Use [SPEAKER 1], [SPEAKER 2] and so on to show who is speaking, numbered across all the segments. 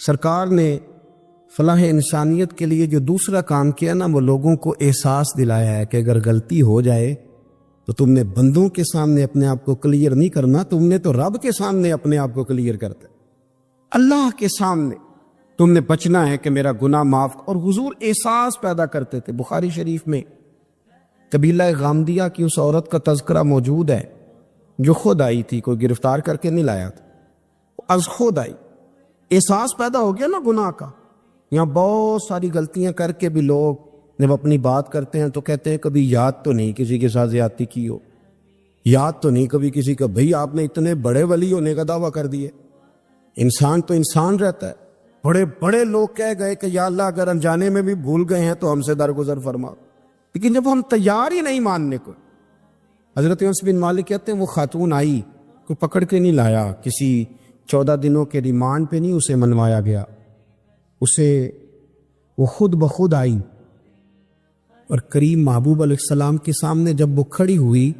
[SPEAKER 1] سرکار نے فلاح انسانیت کے لیے جو دوسرا کام کیا نا، وہ لوگوں کو احساس دلایا ہے کہ اگر غلطی ہو جائے تو تم نے بندوں کے سامنے اپنے آپ کو کلیئر نہیں کرنا، تم نے تو رب کے سامنے اپنے آپ کو کلیئر کرتا ہے، اللہ کے سامنے تم نے بچنا ہے کہ میرا گناہ معاف۔ اور حضور احساس پیدا کرتے تھے۔ بخاری شریف میں قبیلہ غامدیہ کی اس عورت کا تذکرہ موجود ہے جو خود آئی تھی، کوئی گرفتار کر کے نہیں لایا تھا، از خود آئی۔ احساس پیدا ہو گیا نا گناہ کا۔ یہاں بہت ساری غلطیاں کر کے بھی لوگ جب اپنی بات کرتے ہیں تو کہتے ہیں کبھی یاد تو نہیں کسی کے ساتھ زیادتی کی ہو، یاد تو نہیں کبھی کسی کا، بھئی آپ نے اتنے بڑے ولی ہونے کا دعویٰ کر دیے۔ انسان تو انسان رہتا ہے۔ بڑے بڑے لوگ کہہ گئے کہ یا اللہ اگر انجانے میں بھی بھول گئے ہیں تو ہم سے درگزر فرما، لیکن جب ہم تیار ہی نہیں ماننے کو۔ حضرت انس بن مالک کہتے ہیں وہ خاتون آئی، کوئی پکڑ کے نہیں لایا، کسی 14 دنوں کے ریمانڈ پہ نہیں اسے منوایا گیا، اسے وہ خود بخود آئی، اور کریم محبوب علیہ السلام کے سامنے جب وہ کھڑی ہوئی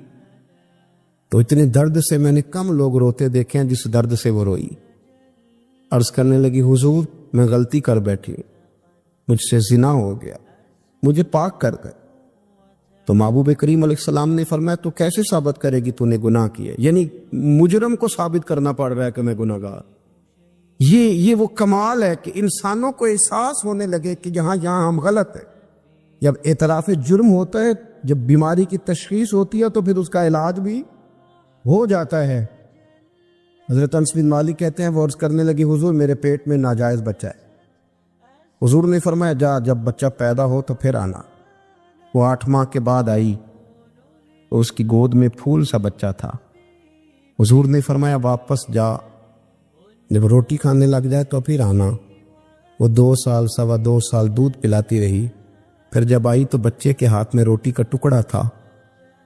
[SPEAKER 1] تو اتنے درد سے میں نے کم لوگ روتے دیکھے ہیں جس درد سے وہ روئی۔ عرض کرنے لگی حضور میں غلطی کر بیٹھی، مجھ سے زنا ہو گیا، مجھے پاک کر گئے۔ تو محبوب کریم علیہ السلام نے فرمایا تو کیسے ثابت کرے گی تو نے گناہ کیے؟ یعنی مجرم کو ثابت کرنا پڑ رہا ہے کہ میں گناہ گار۔ یہ وہ کمال ہے کہ انسانوں کو احساس ہونے لگے کہ یہاں ہم غلط ہیں۔ جب اعتراف جرم ہوتا ہے، جب بیماری کی تشخیص ہوتی ہے تو پھر اس کا علاج بھی ہو جاتا ہے۔ حضرت انس بن مالک کہتے ہیں وہ عرض کرنے لگی حضور میرے پیٹ میں ناجائز بچہ ہے۔ حضور نے فرمایا جا جب بچہ پیدا ہو تو پھر آنا۔ وہ 8 ماہ کے بعد آئی تو اس کی گود میں پھول سا بچہ تھا۔ حضور نے فرمایا واپس جا، جب روٹی کھانے لگ جائے تو پھر آنا۔ وہ 2 سال 2.25 سال دودھ پلاتی رہی، پھر جب آئی تو بچے کے ہاتھ میں روٹی کا ٹکڑا تھا۔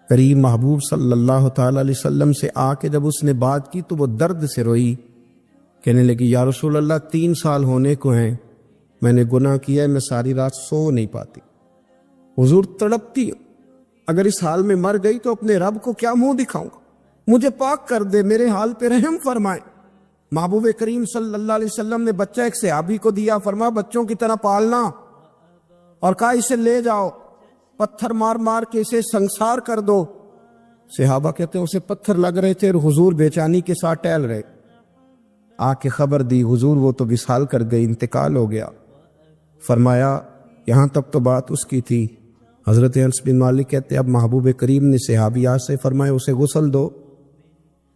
[SPEAKER 1] کریم محبوب صلی اللہ تعالی علیہ وسلم سے آ کے جب اس نے بات کی تو وہ درد سے روئی، کہنے لگی یا رسول اللہ 3 سال ہونے کو ہیں، میں نے گناہ کیا ہے، میں ساری رات سو نہیں پاتی۔ حضور تڑپتی، اگر اس حال میں مر گئی تو اپنے رب کو کیا منہ دکھاؤں گا، مجھے پاک کر دے، میرے حال پہ رحم فرمائے۔ محبوب کریم صلی اللہ علیہ وسلم نے بچہ ایک صحابی کو دیا، فرمایا بچوں کی طرح پالنا، اور کہا اسے لے جاؤ، پتھر مار مار کے اسے سنسار کر دو۔ صحابہ کہتے ہیں اسے پتھر لگ رہے تھے اور حضور بے چینی کے ساتھ ٹہل رہے۔ آ کے خبر دی حضور وہ تو وصال کر گئی، انتقال ہو گیا۔ فرمایا یہاں تک تو بات اس کی تھی۔ حضرت انس بن مالک کہتے ہیں اب محبوب کریم نے صحابیات سے فرمایا اسے غسل دو،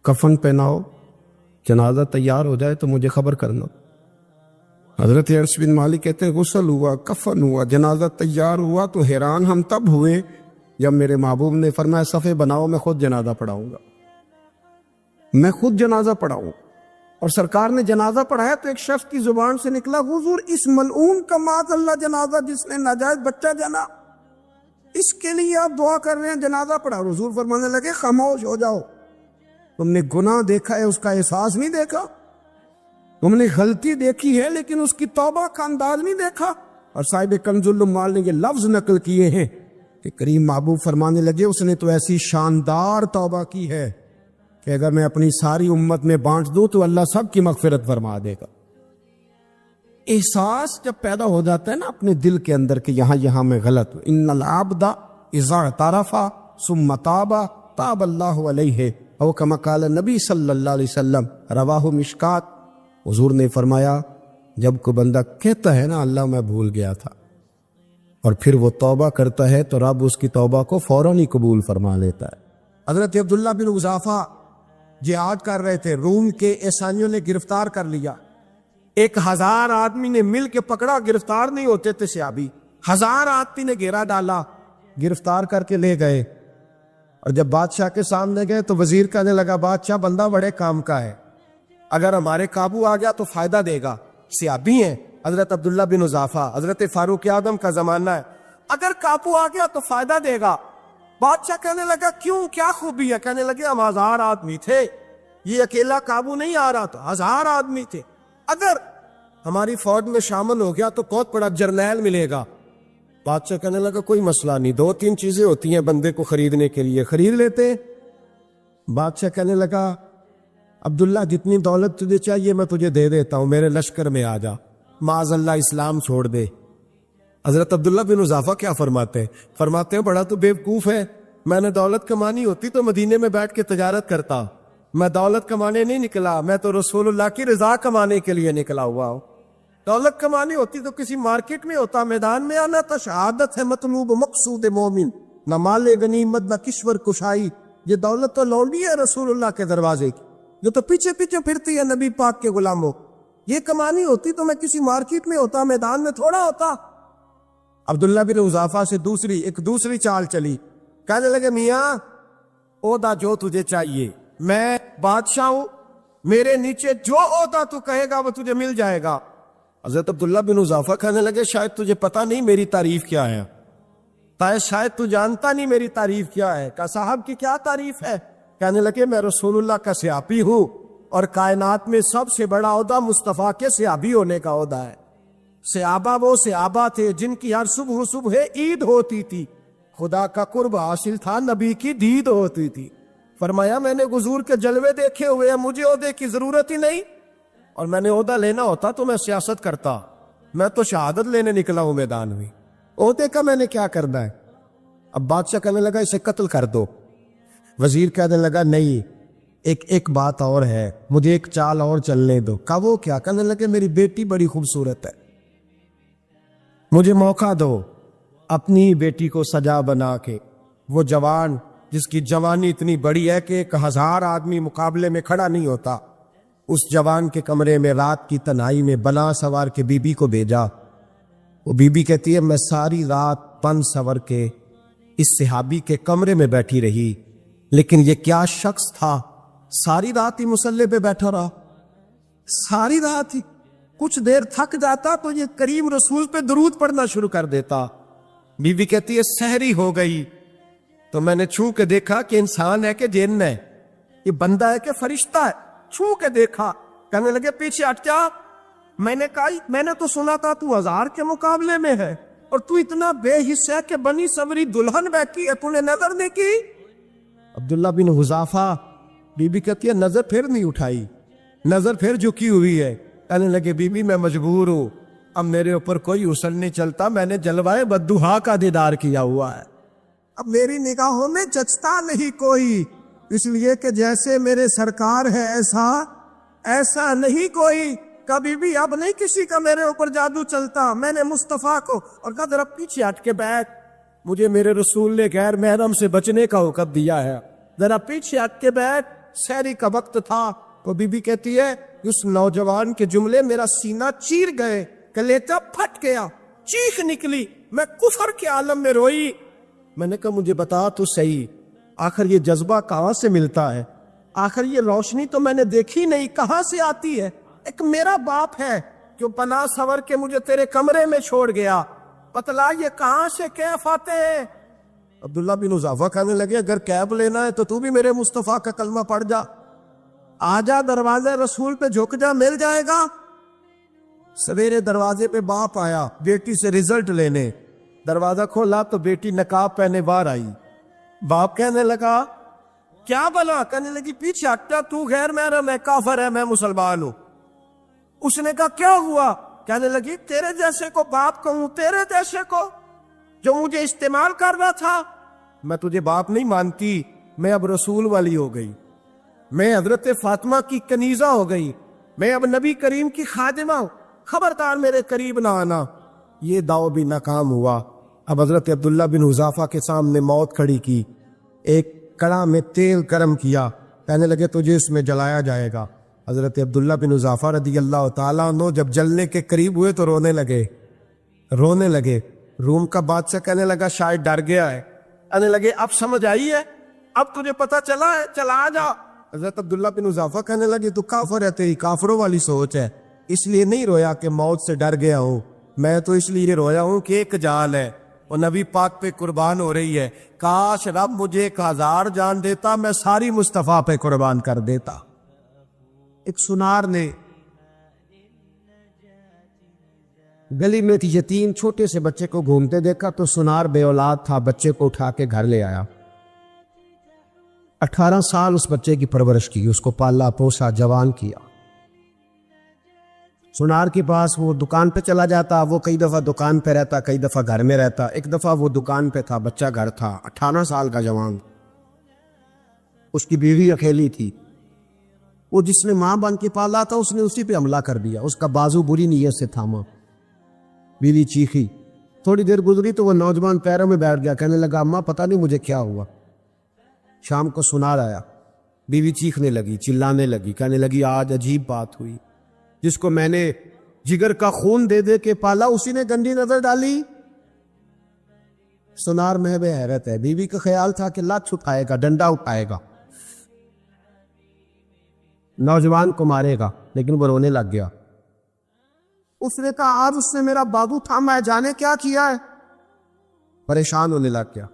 [SPEAKER 1] کفن پہناؤ، جنازہ تیار ہو جائے تو مجھے خبر کرنا۔ حضرت انس بن مالک کہتے ہیں غسل ہوا، کفن ہوا، جنازہ تیار ہوا تو حیران ہم تب ہوئے جب میرے محبوب نے فرمایا صفے بناؤ، میں خود جنازہ پڑھاؤں گا، میں خود جنازہ پڑھاؤں۔ اور سرکار نے جنازہ پڑھایا تو ایک شخص کی زبان سے نکلا حضور اس ملعون کا معاذ اللہ جنازہ جس نے ناجائز بچہ جنا، اس کے لیے آپ دعا کر رہے ہیں، جنازہ پڑھا۔ حضور فرمانے لگے خاموش ہو جاؤ، تم نے گناہ دیکھا ہے، اس کا احساس نہیں دیکھا، تم نے غلطی دیکھی ہے لیکن اس کی توبہ کا انداز نہیں دیکھا۔ اور صاحب کنز العمال نے یہ لفظ نقل کیے ہیں کہ کریم محبوب فرمانے لگے اس نے تو ایسی شاندار توبہ کی ہے کہ اگر میں اپنی ساری امت میں بانٹ دوں تو اللہ سب کی مغفرت فرما دے گا۔ احساس جب پیدا ہو جاتا ہے نا اپنے دل کے اندر کہ یہاں میں غلط ہوں، ان العبد اذا اعترف ثم تاب تاب اللہ علیہ او کما قال نبی صلی اللہ علیہ وسلم، رواہ مشکات۔ حضور نے فرمایا جب کوئی بندہ کہتا ہے نا اللہ میں بھول گیا تھا، اور پھر وہ توبہ کرتا ہے تو رب اس کی توبہ کو فوراً ہی قبول فرما لیتا ہے۔ حضرت عبداللہ بن حذافہ جہاد کر رہے تھے، روم کے عیسائیوں نے گرفتار کر لیا، 1000 آدمی نے مل کے پکڑا، گرفتار نہیں ہوتے تھے صحابی، 1000 آدمی نے گھیرا ڈالا، گرفتار کر کے لے گئے۔ اور جب بادشاہ کے سامنے گئے تو وزیر کہنے لگا بادشاہ بندہ بڑے کام کا ہے، اگر ہمارے قابو آ گیا تو فائدہ دے گا، صحابی ہیں حضرت عبداللہ بن حذافہ، حضرت فاروق اعظم کا زمانہ ہے، اگر قابو آ گیا تو فائدہ دے گا۔ بادشاہ کہنے لگا کیوں، کیا خوبی ہے؟ کہنے لگے ہم 1000 آدمی تھے، یہ اکیلا قابو نہیں آ رہا تھا، 1000 آدمی تھے، اگر ہماری فوج میں شامل ہو گیا تو بہت بڑا جرنیل ملے گا۔ بادشاہ کہنے لگا کوئی مسئلہ نہیں، 2-3 چیزیں ہوتی ہیں بندے کو خریدنے کے لیے، خرید لیتے۔ بادشاہ کہنے لگا عبداللہ جتنی دولت تجھے چاہیے میں تجھے دے دیتا ہوں، میرے لشکر میں آ جا۔
[SPEAKER 2] معاذ اللہ اسلام چھوڑ دے۔ حضرت عبداللہ بن حذافہ کیا فرماتے ہیں بڑا تو بیوقوف ہے، میں نے دولت کمانی ہوتی تو مدینے میں بیٹھ کے تجارت کرتا، میں دولت کمانے نہیں نکلا، میں تو رسول اللہ کی رضا کمانے کے لیے نکلا ہوا ہوں۔ دولت کمانی ہوتی تو کسی مارکیٹ میں ہوتا، میدان میں آنا تو شہادت ہے مطلوب مقصود مومن، نہ مال غنیمت نہ کشور کشائی، یہ دولت تو لونڈی ہے رسول اللہ کے دروازے کی، جو تو پیچھے پیچھے پھرتی ہے نبی پاک کے غلاموں، یہ کمانی ہوتی تو میں کسی مارکیٹ میں ہوتا، میدان میں تھوڑا ہوتا۔ عبداللہ بن حذافہ سے دوسری چال چلی، کہنے لگے میاں عہدہ جو تجھے چاہیے، میں بادشاہ ہوں، میرے نیچے جو عہدہ تو کہے گا وہ تجھے مل جائے گا۔ حضرت عبداللہ بن حذافہ کہنے لگے شاید تجھے پتہ نہیں میری تعریف کیا ہے، شاید تو جانتا نہیں میری تعریف کیا ہے۔ کہا صاحب کی کیا تعریف ہے؟ کہنے لگے میں رسول اللہ کا صحابی ہوں، اور کائنات میں سب سے بڑا عہدہ مصطفیٰ کے صحابی ہونے کا عہدہ ہے۔ صحابہ وہ صحابہ تھے جن کی ہر صبح عید ہوتی تھی، خدا کا قرب حاصل تھا، نبی کی دید ہوتی تھی۔ فرمایا میں نے حضور کے جلوے دیکھے ہوئے ہیں، مجھے عہدے کی ضرورت ہی نہیں، اور میں نے عہدہ لینا ہوتا تو میں سیاست کرتا، میں تو شہادت لینے نکلا ہوں میدان میں، عہدے کا میں نے کیا کرنا ہے؟ اب بادشاہ کہنے لگا اسے قتل کر دو۔ وزیر کہنے لگا نہیں، ایک بات اور ہے، مجھے ایک چال اور چلنے دو۔ کہا وہ کیا؟ کہنے لگے میری بیٹی بڑی خوبصورت ہے، مجھے موقع دو اپنی بیٹی کو سجا بنا کے، وہ جوان جس کی جوانی اتنی بڑی ہے کہ 1000 آدمی مقابلے میں کھڑا نہیں ہوتا، اس جوان کے کمرے میں رات کی تنہائی میں بنا سوار کے بی بی کو بھیجا۔ وہ بی بی کہتی ہے میں ساری رات بن سور کے اس صحابی کے کمرے میں بیٹھی رہی، لیکن یہ کیا شخص تھا، ساری رات ہی مصلے پہ بیٹھا رہا، ساری رات ہی، کچھ دیر تھک جاتا تو یہ کریم رسول پہ درود پڑھنا شروع کر دیتا۔ بی بی کہتی ہے سحری ہو گئی تو میں نے چھو کے دیکھا کہ انسان ہے کہ جن ہے، یہ بندہ ہے کہ فرشتہ ہے، چھو کے دیکھا۔ کہنے لگے پیچھے ہٹ جا۔ میں نے کہا میں نے تو سنا تھا تو 1000 کے مقابلے میں ہے، اور تو اتنا بے حس ہے کہ بنی سوری دلہن بیٹھی ہے، تو نے نظر نہیں کی؟ عبداللہ بن حذافہ، بی بی کہتی ہے نظر پھر نہیں اٹھائی، نظر پھر جھکی ہوئی ہے۔ کہنے لگے بی بی میں مجبور ہوں، اب میرے اوپر کوئی حسن نہیں چلتا، میں نے جلوائے بدوہا کا دیدار کیا ہوا ہے، اب میری نگاہوں میں جچتا نہیں کوئی، اس لیے کہ جیسے میرے سرکار ہے ایسا نہیں کوئی، کبھی بھی اب نہیں کسی کا میرے اوپر جادو چلتا۔ میں نے مصطفیٰ کو اور کہا ذرا پیچھے ہٹ کے بیٹھ، مجھے میرے رسول نے غیر محرم سے بچنے کا حکم دیا ہے، ذرا پیچھے ہٹ کے بیٹھ۔ سحری کا وقت تھا، تو بی بی کہتی ہے اس نوجوان کے جملے میرا سینہ چیر گئے، کلیجہ پھٹ گیا، چیخ نکلی، میں کفر کے عالم میں روئی۔ میں نے کہا مجھے بتا تو صحیح، آخر یہ جذبہ کہاں سے ملتا ہے؟ آخر یہ روشنی تو میں نے دیکھی نہیں، کہاں سے آتی ہے؟ ایک میرا باپ ہے جو بنا سور کے مجھے تیرے کمرے میں چھوڑ گیا، بتلا یہ کہاں سے کیف آتے ہیں؟ عبداللہ بن حذافہ کہنے لگے اگر کیب لینا ہے تو بھی میرے مصطفیٰ کا کلمہ پڑھ جا، آ جا دروازے رسول پہ جھک جا، مل جائے گا۔ سویرے دروازے پہ باپ آیا بیٹی سے رزلٹ لینے، دروازہ کھولا تو بیٹی نقاب پہنے باہر آئی۔ باپ کہنے لگا کیا بلا؟ کہنے لگی پیچھے ہٹا، تو غیر محرم ہے، کافر ہے، میں مسلمان ہوں۔ اس نے کہا کیا ہوا؟ کہنے لگی تیرے جیسے کو باپ کہوں، تیرے جیسے کو جو مجھے استعمال کر رہا تھا؟ میں تجھے باپ نہیں مانتی، میں اب رسول والی ہو گئی، میں حضرت فاطمہ کی کنیزہ ہو گئی، میں اب نبی کریم کی خادمہ ہوں، خبردار میرے قریب نہ آنا۔ یہ داؤ بھی ناکام ہوا۔ اب حضرت عبداللہ بن حذافہ کے سامنے موت کھڑی کی، ایک کڑا میں تیل گرم کیا، کہنے لگے تجھے اس میں جلایا جائے گا۔ حضرت عبداللہ بن حذافہ رضی اللہ تعالیٰ عنہ جب جلنے کے قریب ہوئے تو رونے لگے۔ روم کا بادشاہ کہنے لگا شاید ڈر گیا ہے، کہنے لگے اب سمجھ آئی ہے، اب تجھے پتہ چلا ہے، چلا آ جا۔ حضرت عبداللہ بن حذافہ کہنے لگے تو کافر ہے، تیری کافروں والی سوچ ہے، اس لیے نہیں رویا کہ موت سے ڈر گیا ہوں، میں تو اس لیے رویا ہوں کہ ایک جان ہے وہ نبی پاک پہ قربان ہو رہی ہے، کاش رب مجھے 1000 جان دیتا، میں ساری مصطفیٰ پہ قربان کر دیتا۔ ایک سنار نے گلی میں یتیم چھوٹے سے بچے کو گھومتے دیکھا تو سنار بے اولاد تھا، بچے کو اٹھا کے گھر لے آیا، 18 سال اس بچے کی پرورش کی، اس کو پالا پوسا، جوان کیا۔
[SPEAKER 1] سنار کے پاس وہ دکان پہ چلا جاتا، وہ کئی دفعہ دکان پہ رہتا، کئی دفعہ گھر میں رہتا۔ ایک دفعہ وہ دکان پہ تھا، بچہ گھر تھا، 18 سال کا جوان، اس کی بیوی اکیلی تھی۔ وہ جس نے ماں بن کے پالا تھا اس نے اسی پہ حملہ کر دیا، اس کا بازو بری نیت سے تھاما، بیوی چیخی۔ تھوڑی دیر گزری تو وہ نوجوان پیروں میں بیٹھ گیا، کہنے لگا اماں پتہ نہیں مجھے کیا ہوا۔ شام کو سنار آیا، بیوی چیخنے لگی، چلانے لگی، کہنے لگی آج عجیب بات ہوئی، جس کو میں نے جگر کا خون دے دے کے پالا اسی نے گندی نظر ڈالی۔ سنار محو حیرت ہے، بیوی کا خیال تھا کہ لات اٹھائے گا، ڈنڈا اٹھائے گا، نوجوان کو مارے گا، لیکن وہ رونے لگ گیا۔ اس نے کہا آج اس نے میرا بازو تھاما ہے، جانے کیا کیا ہے۔ پریشان ہونے لگ گیا،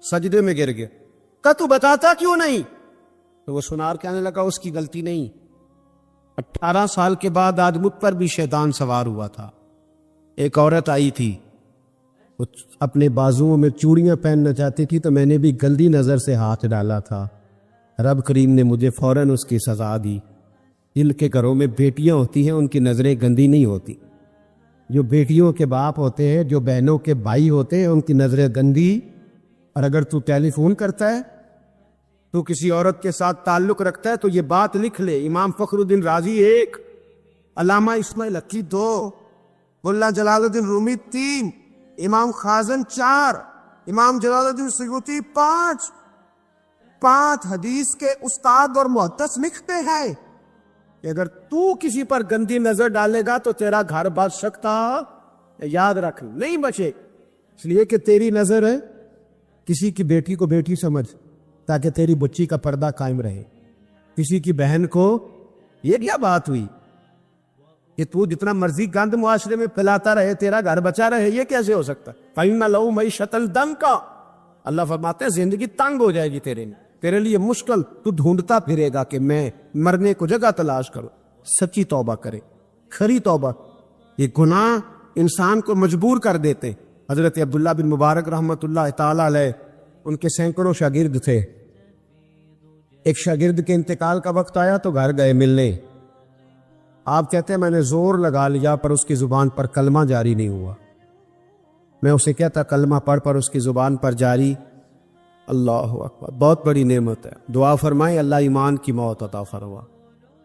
[SPEAKER 1] سجدے میں گر گیا، کہا تو بتاتا کیوں نہیں؟ تو وہ سنار کہنے لگا اس کی غلطی نہیں، 18 سال کے بعد آج مجھ پر بھی شیطان سوار ہوا تھا۔ ایک عورت آئی تھی، وہ اپنے بازوؤں میں چوڑیاں پہننا چاہتی تھی، تو میں نے بھی گندی نظر سے ہاتھ ڈالا تھا، رب کریم نے مجھے فوراً اس کی سزا دی۔ جن کے گھروں میں بیٹیاں ہوتی ہیں ان کی نظریں گندی نہیں ہوتی، جو بیٹیوں کے باپ ہوتے ہیں، جو بہنوں کے بھائی ہوتے ہیں، ان کی نظریں گندی۔ اور اگر تو ٹیلی فون کرتا ہے، تو کسی عورت کے ساتھ تعلق رکھتا ہے، تو یہ بات لکھ لے، امام فخر الدین رازی 1، علامہ اسماعیل حقی 2، ملا جلال الدین رومی 3، امام خازن 4، امام جلال الدین سیوطی 5 حدیث کے استاد اور محدث لکھتے ہیں کہ اگر تو کسی پر گندی نظر ڈالے گا تو تیرا گھر بچ سکتا، یاد رکھ نہیں بچے، اس لیے کہ تیری نظر ہے، کسی کی بیٹی کو بیٹی سمجھ تاکہ تیری بچی کا پردہ قائم رہے، کسی کی بہن کو۔ یہ کیا بات ہوئی کہ تو جتنا مرضی گند معاشرے میں پھیلاتا رہے تیرا گھر بچا رہے؟ یہ کیسے ہو سکتا؟ فَإِنَّ لَهُ مَعِيشَةً ضَنكًا، اللہ فرماتے ہیں زندگی تنگ ہو جائے گی تیرے لیے مشکل، تو ڈھونڈتا پھرے گا کہ میں مرنے کو جگہ تلاش کروں۔ سچی توبہ کرے، کھری توبہ۔ یہ گناہ انسان کو مجبور کر دیتے۔ حضرت عبداللہ بن مبارک رحمۃ اللہ تعالی علیہ، ان کے سینکڑوں شاگرد تھے، ایک شاگرد کے انتقال کا وقت آیا تو گھر گئے ملنے۔ آپ کہتے ہیں میں نے زور لگا لیا پر اس کی زبان پر کلمہ جاری نہیں ہوا۔ میں اسے کہتا کلمہ پڑھ پر اس کی زبان پر جاری۔ اللہ اکبر، بہت بڑی نعمت ہے، دعا فرمائیں اللہ ایمان کی موت عطا فرما،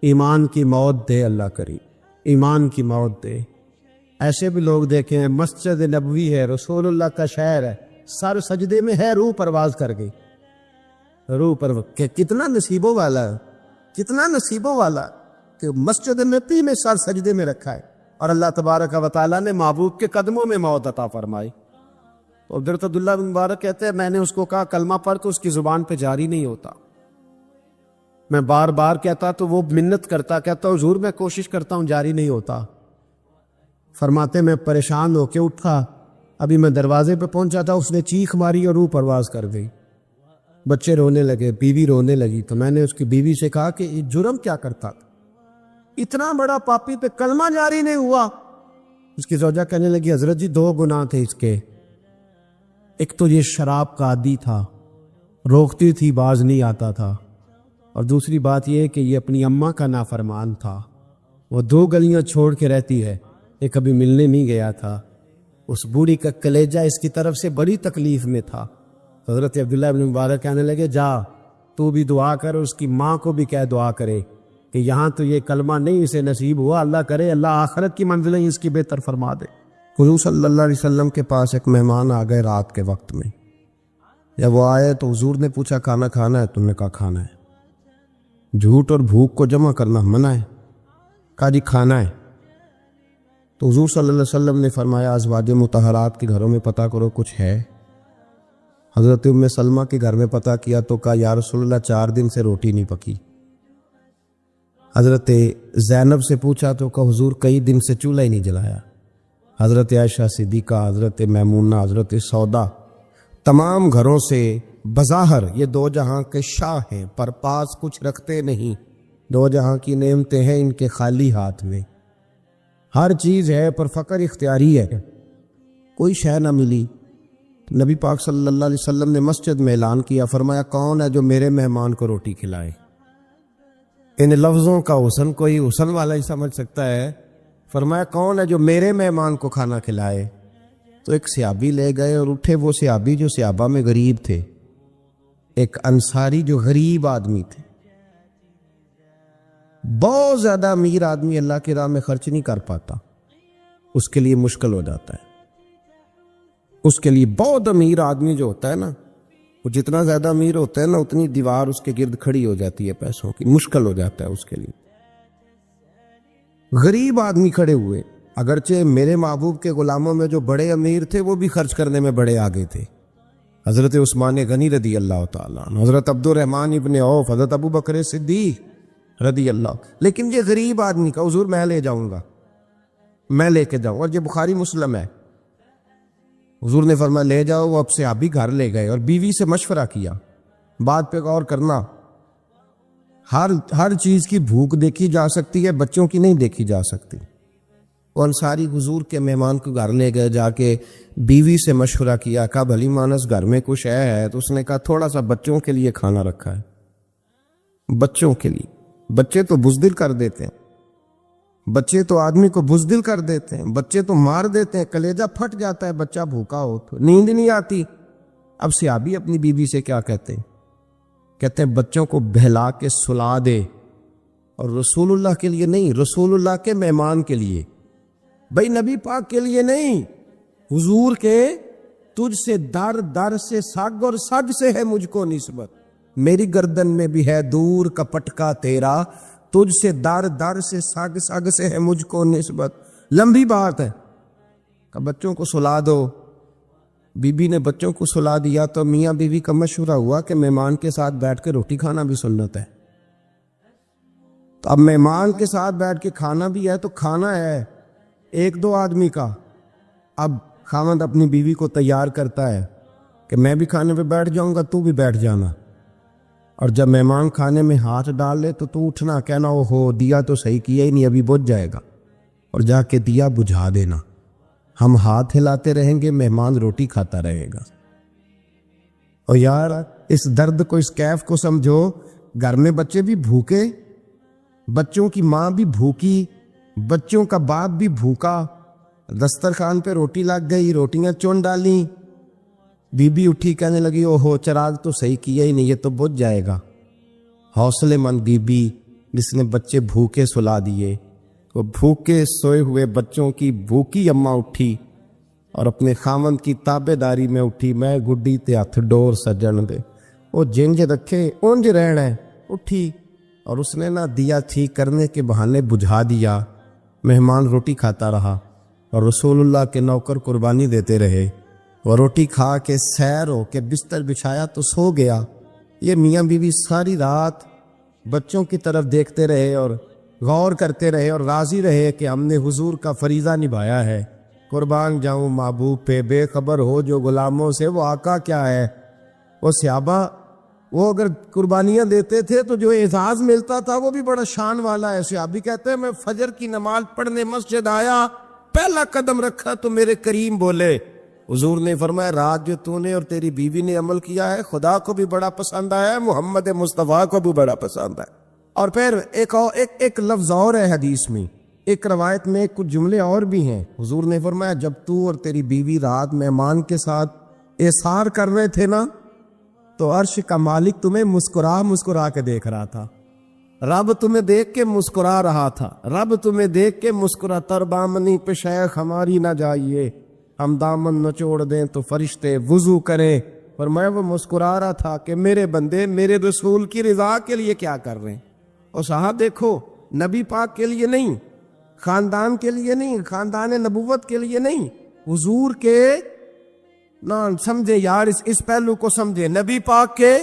[SPEAKER 1] ایمان کی موت دے اللہ کریم، ایمان کی موت دے۔ ایسے بھی لوگ دیکھے ہیں، مسجد نبوی ہے، رسول اللہ کا شہر ہے، سر سجدے میں ہے، روح پرواز کر گئی، روح پر کہ کتنا نصیبوں والا ہے، کتنا نصیبوں والا کہ مسجد نبی میں سر سجدے میں رکھا ہے، اور اللہ تبارک و تعالیٰ نے محبوب کے قدموں میں موت عطا فرمائی۔ تو حضرت عبداللہ بن مبارک کہتے ہیں میں نے اس کو کہا کلمہ پڑھ تو اس کی زبان پہ جاری نہیں ہوتا۔ میں بار بار کہتا تو وہ منت کرتا، کہتا حضور میں کوشش کرتا ہوں جاری نہیں ہوتا۔ فرماتے میں پریشان ہو کے اٹھا، ابھی میں دروازے پہ پہنچا تھا، اس نے چیخ ماری اور روح پرواز کر گئی۔ بچے رونے لگے، بیوی رونے لگی، تو میں نے اس کی بیوی سے کہا کہ یہ جرم کیا کرتا تھا، اتنا بڑا پاپی پہ کلمہ جاری نہیں ہوا۔ اس کی زوجہ کہنے لگی حضرت جی 2 گناہ تھے اس کے، ایک تو یہ شراب کا عادی تھا، روکتی تھی باز نہیں آتا تھا، اور دوسری بات یہ کہ یہ اپنی اماں کا نافرمان تھا، وہ 2 گلیاں چھوڑ کے رہتی ہے، یہ کبھی ملنے نہیں گیا تھا۔ اس بوڑھی کا کلیجہ اس کی طرف سے بڑی تکلیف میں تھا۔ حضرت عبداللہ بن مبارک کہنے لگے جا تو بھی دعا کر، اس کی ماں کو بھی کہہ دعا کرے کہ یہاں تو یہ کلمہ نہیں اسے نصیب ہوا، اللہ کرے اللہ آخرت کی منزلیں اس کی بہتر فرما دے۔ حضور صلی اللہ علیہ وسلم کے پاس ایک مہمان آ گئے رات کے وقت میں، جب وہ آئے تو حضور نے پوچھا کھانا کھانا ہے؟ تم نے کہا کھانا ہے۔ جھوٹ اور بھوک کو جمع کرنا منع ہے، کہا جی کھانا ہے۔ تو حضور صلی اللہ علیہ وسلم نے فرمایا ازواج مطہرات کے گھروں میں پتہ کرو کچھ ہے۔ حضرت ام سلمہ کے گھر میں پتہ کیا تو کہا یا رسول اللہ 4 دن سے روٹی نہیں پکی۔ حضرت زینب سے پوچھا تو کہا حضور کئی دن سے چولہا ہی نہیں جلایا۔ حضرت عائشہ صدیقہ، حضرت میمونہ، حضرت سودا، تمام گھروں سے بظاہر یہ 2 جہاں کے شاہ ہیں، پر پاس کچھ رکھتے نہیں، 2 جہاں کی نعمتیں ہیں ان کے خالی ہاتھ میں، ہر چیز ہے پر فقر اختیاری ہے، کوئی شے نہ ملی۔ نبی پاک صلی اللہ علیہ وسلم نے مسجد میں اعلان کیا، فرمایا کون ہے جو میرے مہمان کو روٹی کھلائے؟ ان لفظوں کا حسن کوئی حسن والا ہی سمجھ سکتا ہے فرمایا کون ہے جو میرے مہمان کو کھانا کھلائے؟ تو ایک صحابی لے گئے اور اٹھے وہ صحابی جو صحابہ میں غریب تھے، ایک انصاری جو غریب آدمی تھے، بہت زیادہ امیر آدمی اللہ کی راہ میں خرچ نہیں کر پاتا، اس کے لیے مشکل ہو جاتا ہے۔ اس کے لیے بہت امیر آدمی جو ہوتا ہے نا، وہ جتنا زیادہ امیر ہوتا ہے نا اتنی دیوار اس کے گرد کھڑی ہو جاتی ہے پیسوں کی، مشکل ہو جاتا ہے اس کے لیے۔ غریب آدمی کھڑے ہوئے، اگرچہ میرے محبوب کے غلاموں میں جو بڑے امیر تھے وہ بھی خرچ کرنے میں بڑے آگے تھے، حضرت عثمان غنی رضی اللہ تعالیٰ عنہ، حضرت عبد الرحمن ابن عوف، حضرت ابو بکر صدیق رضی اللہ۔ لیکن یہ غریب آدمی کا حضور میں لے جاؤں گا، میں لے کے جاؤں، اور یہ بخاری مسلم ہے۔ حضور نے فرمایا لے جاؤ، وہ اب سے آپ بھی گھر لے گئے اور بیوی سے مشورہ کیا، بات پہ غور کرنا، ہر چیز کی بھوک دیکھی جا سکتی ہے، بچوں کی نہیں دیکھی جا سکتی۔ وہ انصاری حضور کے مہمان کو گھر لے گئے، جا کے بیوی سے مشورہ کیا، کہا بھلی مانس گھر میں کچھ ہے؟ تو اس نے کہا تھوڑا سا بچوں کے لیے کھانا رکھا ہے، بچوں کے لیے۔ بچے تو بزدل کر دیتے ہیں، بچے تو آدمی کو بزدل کر دیتے ہیں، بچے تو مار دیتے ہیں، کلیجہ پھٹ جاتا ہے بچہ بھوکا ہو تو، نیند نہیں آتی۔ اب صحابی اپنی بیوی سے کیا کہتے ہیں؟ کہتے ہیں بچوں کو بہلا کے سلا دے، اور رسول اللہ کے لیے نہیں، رسول اللہ کے مہمان کے لیے، بھائی نبی پاک کے لیے نہیں، حضور کے، تجھ سے در در سے سگ اور سگ سے ہے مجھ کو نسبت، میری گردن میں بھی ہے دور کا پٹکا تیرا، تجھ سے در در سے سگ سگ سے ہے مجھ کو نسبت، لمبی بات ہے۔ کہ بچوں کو سلا دو، بی بی نے بچوں کو سلا دیا، تو میاں بیوی کا مشورہ ہوا کہ مہمان کے ساتھ بیٹھ کے روٹی کھانا بھی سنت ہے۔ تو اب مہمان کے ساتھ بیٹھ کے کھانا بھی ہے، تو کھانا ہے ایک دو آدمی کا۔ اب خاوند اپنی بیوی کو تیار کرتا ہے کہ میں بھی کھانے پہ بیٹھ جاؤں گا، تو بھی بیٹھ جانا، اور جب مہمان کھانے میں ہاتھ ڈال لے تو اٹھنا، کہنا او ہو دیا تو صحیح کیا ہی نہیں، ابھی بجھ جائے گا، اور جا کے دیا بجھا دینا۔ ہم ہاتھ ہلاتے رہیں گے، مہمان روٹی کھاتا رہے گا۔ اور یار اس درد کو، اس کیف کو سمجھو، گھر میں بچے بھی بھوکے، بچوں کی ماں بھی بھوکی، بچوں کا باپ بھی بھوکا، دسترخوان پہ روٹی لگ گئی، روٹیاں چون ڈالیں، بی بی اٹھی کہنے لگی او ہو چراغ تو صحیح کیا ہی نہیں، یہ تو بجھ جائے گا۔ حوصلے مند بی بی جس نے بچے بھوکے سلا دیے، وہ بھوکے سوئے ہوئے بچوں کی بھوکی اماں اٹھی اور اپنے خاوند کی تابع داری میں اٹھی، میں گڈی تے ہاتھ ڈور سجن دے، وہ جنج رکھے اونج رہنا ہے، اٹھی، اور اس نے نہ دیا ٹھیک کرنے کے بہانے بجھا دیا۔ مہمان روٹی کھاتا رہا اور رسول اللہ کے نوکر قربانی دیتے رہے، وہ روٹی کھا کے سیر ہو کے بستر بچھایا تو سو گیا۔ یہ میاں بیوی ساری رات بچوں کی طرف دیکھتے رہے اور غور کرتے رہے اور راضی رہے کہ ہم نے حضور کا فریضہ نبھایا ہے۔ قربان جاؤں محبوب پہ، بے خبر ہو جو غلاموں سے، وہ آقا کیا ہے۔ وہ صحابہ وہ اگر قربانیاں دیتے تھے تو جو اعزاز ملتا تھا وہ بھی بڑا شان والا ہے۔ صحابی کہتے ہیں میں فجر کی نماز پڑھنے مسجد آیا، پہلا قدم رکھا تو میرے کریم بولے، حضور نے فرمایا رات جو تو نے اور تیری بیوی نے عمل کیا ہے خدا کو بھی بڑا پسند آیا ہے، محمد مصطفیٰ کو بھی بڑا پسند ہے۔ اور پھر ایک لفظ اور ہے حدیث میں، ایک روایت میں کچھ جملے اور بھی ہیں۔ حضور نے فرمایا جب تو اور تیری بیوی رات مہمان کے ساتھ احسار کر رہے تھے نا، تو عرش کا مالک تمہیں مسکرا کے دیکھ رہا تھا، رب تمہیں دیکھ کے مسکرا رہا تھا، رب تمہیں دیکھ کے مسکرا، تر دامنی پہ شیخ ہماری نہ جائیے، ہم دامن نہ چھوڑ دیں تو فرشتے وضو کریں۔ اور میں وہ مسکرا رہا تھا کہ میرے بندے میرے رسول کی رضا کے لیے کیا کر رہے ہیں۔ اور صاحب دیکھو، نبی پاک کے لیے نہیں، خاندان کے لیے نہیں، خاندان نبوت کے لیے نہیں، حضور کے نہ سمجھے یار، اس پہلو کو سمجھے۔ نبی پاک کے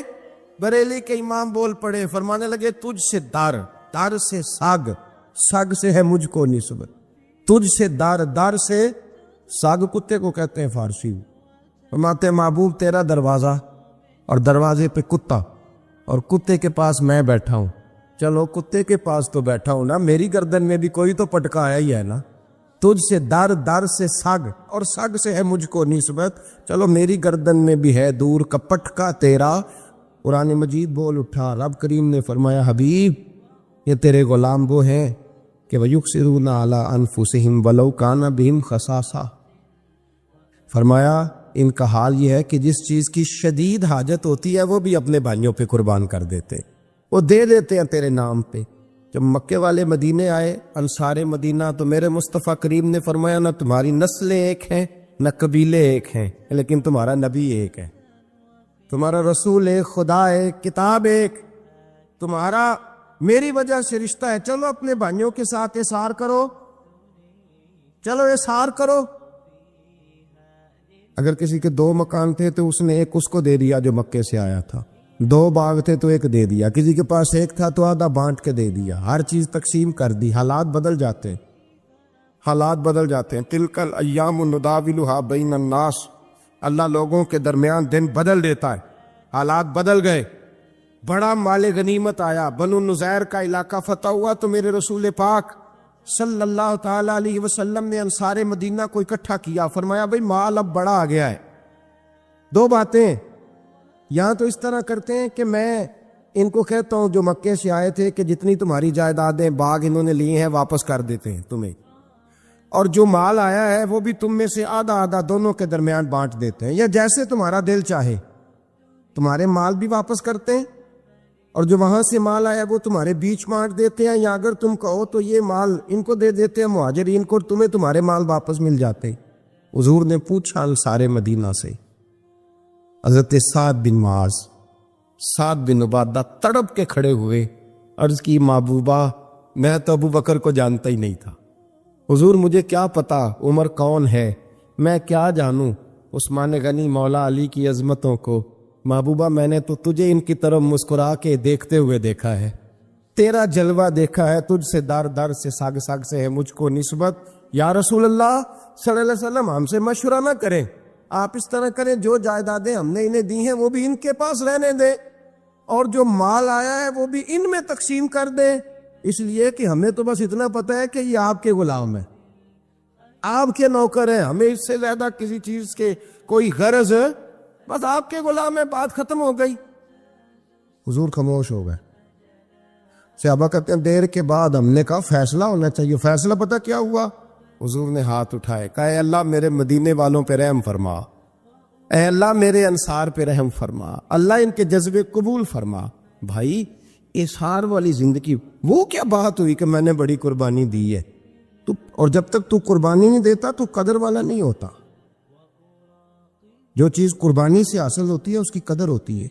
[SPEAKER 1] بریلی کے امام بول پڑے، فرمانے لگے تجھ سے در سے سگ سے ہے مجھ کو نسبت، تجھ سے در سے ساگ کتے کو کہتے ہیں فارسی میں۔ فرماتے ہیں محبوب تیرا دروازہ اور دروازے پہ کتا، اور کتے کے پاس میں بیٹھا ہوں، چلو کتے کے پاس تو بیٹھا ہوں نا، میری گردن میں بھی کوئی تو پٹکا آیا ہی ہے نا، تجھ سے در سے سگ اور سگ سے ہے مجھ کو نسبت، چلو میری گردن میں بھی ہے دور کا پٹکا تیرا۔ قرآن مجید بول اٹھا، رب کریم نے فرمایا حبیب یہ تیرے غلام وہ ہیں کہ وَيُقْصِرُونَ عَلَىٰ أَنفُسِهِمْ وَلَوْ كَانَ بِهِمْ خَصَاصَةٌ، فرمایا ان کا حال یہ ہے کہ جس چیز کی شدید حاجت ہوتی ہے وہ بھی اپنے بھائیوں پہ قربان کر دیتے، وہ دے دیتے ہیں تیرے نام پہ۔ جب مکے والے مدینے آئے انصار مدینہ، تو میرے مصطفیٰ کریم نے فرمایا نہ تمہاری نسلیں ایک ہیں نہ قبیلے ایک ہیں، لیکن تمہارا نبی ایک ہے، تمہارا رسول ایک، خدا ایک، کتاب ایک، تمہارا میری وجہ سے رشتہ ہے، چلو اپنے بھائیوں کے ساتھ احسار کرو، چلو احسار کرو۔ اگر کسی کے 2 مکان تھے تو اس نے ایک اس کو دے دیا جو مکے سے آیا تھا، 2 باغ تھے تو ایک دے دیا، کسی کے پاس ایک تھا تو آدھا بانٹ کے دے دیا، ہر چیز تقسیم کر دی۔ حالات بدل جاتے ہیں، حالات بدل جاتے ہیں۔ تلک الایام نداولها بین الناس، اللہ لوگوں کے درمیان دن بدل دیتا ہے، حالات بدل گئے، بڑا مال غنیمت آیا، بنو نذیر کا علاقہ فتح ہوا تو میرے رسول پاک صلی اللہ تعالی علیہ وسلم نے انصار مدینہ کو اکٹھا کیا، فرمایا بھئی مال اب بڑا آ گیا ہے۔ 2 باتیں، یہاں تو اس طرح کرتے ہیں کہ میں ان کو کہتا ہوں جو مکے سے آئے تھے کہ جتنی تمہاری جائیدادیں باغ انہوں نے لیے ہیں واپس کر دیتے ہیں تمہیں، اور جو مال آیا ہے وہ بھی تم میں سے آدھا آدھا دونوں کے درمیان بانٹ دیتے ہیں، یا جیسے تمہارا دل چاہے، تمہارے مال بھی واپس کرتے ہیں اور جو وہاں سے مال آیا وہ تمہارے بیچ بانٹ دیتے ہیں، یا اگر تم کہو تو یہ مال ان کو دے دیتے ہیں مہاجرین کو، تمہیں تمہارے مال واپس مل جاتے۔ حضور نے پوچھا انصار مدینہ سے، حضرت سعد بن معاذ، سعد بن عبادہ تڑپ کے کھڑے ہوئے، عرض کی محبوبہ میں تو ابو بکر کو جانتا ہی نہیں تھا، حضور مجھے کیا پتا عمر کون ہے، میں کیا جانوں عثمان غنی مولا علی کی عظمتوں کو، محبوبہ میں نے تو تجھے ان کی طرف مسکرا کے دیکھتے ہوئے دیکھا ہے، تیرا جلوہ دیکھا ہے، تجھ سے در در سے ساگ ساگ سے ہے مجھ کو نسبت، یا رسول اللہ صلی اللہ علیہ وسلم ہم سے مشورہ نہ کریں، آپ اس طرح کریں جو جائیدادیں ہم نے انہیں دی ہیں وہ بھی ان کے پاس رہنے دیں، اور جو مال آیا ہے وہ بھی ان میں تقسیم کر دیں، اس لیے کہ ہمیں تو بس اتنا پتہ ہے کہ یہ آپ کے غلام ہیں، آپ کے نوکر ہیں، ہمیں اس سے زیادہ کسی چیز کے کوئی غرض ہے، بس آپ کے غلام ہے، بات ختم ہو گئی۔ حضور خاموش ہو گئے۔ صحابہ کہتے ہیں دیر کے بعد ہم نے کہا فیصلہ ہونا چاہیے، فیصلہ پتہ کیا ہوا؟ حضور نے ہاتھ اٹھائے، کہا اے اللہ میرے مدینے والوں پہ رحم فرما، اے اللہ میرے انصار پہ رحم فرما، اللہ ان کے جذبے قبول فرما۔ بھائی اظہار والی زندگی، وہ کیا بات ہوئی کہ میں نے بڑی قربانی دی ہے تو، اور جب تک تو قربانی نہیں دیتا تو قدر والا نہیں ہوتا۔ جو چیز قربانی سے حاصل ہوتی ہے اس کی قدر ہوتی ہے،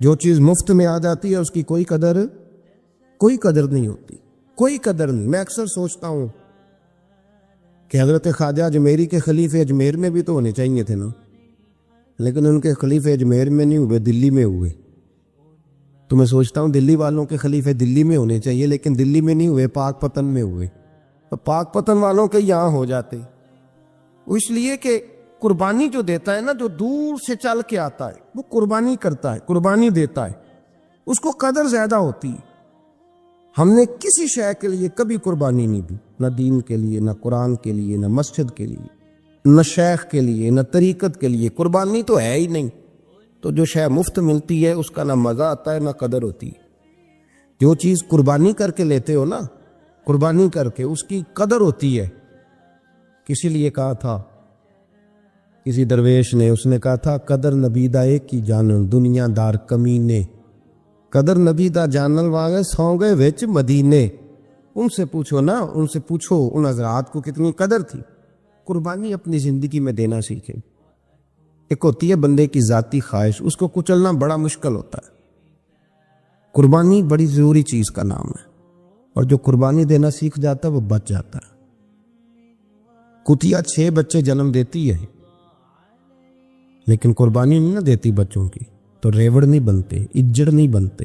[SPEAKER 1] جو چیز مفت میں آ جاتی ہے اس کی کوئی قدر نہیں ہوتی، کوئی قدر نہیں۔ میں اکثر سوچتا ہوں کہ حضرت خواجہ اجمیری کے خلیفے اجمیر میں بھی تو ہونے چاہیے تھے نا، لیکن ان کے خلیفے اجمیر میں نہیں ہوئے، دلی میں ہوئے۔ تو میں سوچتا ہوں دلی والوں کے خلیفے دلی میں ہونے چاہیے، لیکن دلی میں نہیں ہوئے، پاک پتن میں ہوئے، تو پاک پتن والوں کے یہاں ہو جاتے۔ اس لیے کہ قربانی جو دیتا ہے نا، جو دور سے چل کے آتا ہے وہ قربانی کرتا ہے، قربانی دیتا ہے، اس کو قدر زیادہ ہوتی ہے۔ ہم نے کسی شے کے لیے کبھی قربانی نہیں دی، نہ دین کے لیے، نہ قرآن کے لیے، نہ مسجد کے لیے، نہ شیخ کے لیے، نہ طریقت کے لیے، قربانی تو ہے ہی نہیں۔ تو جو شے مفت ملتی ہے اس کا نہ مزہ آتا ہے نہ قدر ہوتی ہے۔ جو چیز قربانی کر کے لیتے ہو نا، قربانی کر کے، اس کی قدر ہوتی ہے۔ کسی لیے کہا تھا کسی درویش نے، اس نے کہا تھا قدر نبی دا ایک کی جانن دنیا دار کمینے، قدر نبی دا جانن واگے سو گئے وچ مدینے۔ ان سے پوچھو نا، ان سے پوچھو ان حضرات کو کتنی قدر تھی۔ قربانی اپنی زندگی میں دینا سیکھیں۔ ایک ہوتی ہے بندے کی ذاتی خواہش، اس کو کچلنا بڑا مشکل ہوتا ہے۔ قربانی بڑی ضروری چیز کا نام ہے، اور جو قربانی دینا سیکھ جاتا ہے وہ بچ جاتا ہے۔ کتیا 6 بچے جنم دیتی ہے لیکن قربانی نہیں نہ دیتی بچوں کی، تو ریوڑ نہیں بنتے، اجڑ نہیں بنتے۔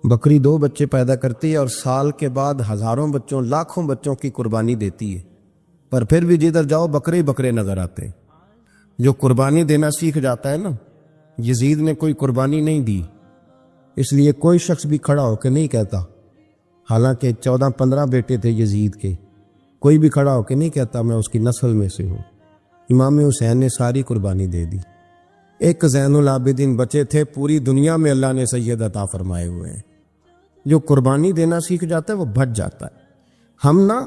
[SPEAKER 1] بکری 2 بچے پیدا کرتی ہے اور سال کے بعد ہزاروں بچوں، لاکھوں بچوں کی قربانی دیتی ہے، پر پھر بھی جدھر جاؤ بکرے بکرے نظر آتے ہیں۔ جو قربانی دینا سیکھ جاتا ہے نا، یزید نے کوئی قربانی نہیں دی، اس لیے کوئی شخص بھی کھڑا ہو کے نہیں کہتا، حالانکہ 14-15 بیٹے تھے یزید کے، کوئی بھی کھڑا ہو کے نہیں کہتا میں اس کی نسل میں سے ہوں۔ امام حسین نے ساری قربانی دے دی۔ ایک زین العابدین بچے تھے، پوری دنیا میں اللہ نے سید عطا فرمائے ہوئے ہیں، جو قربانی دینا سیکھ جاتا ہے وہ بچ جاتا ہے. ہم نا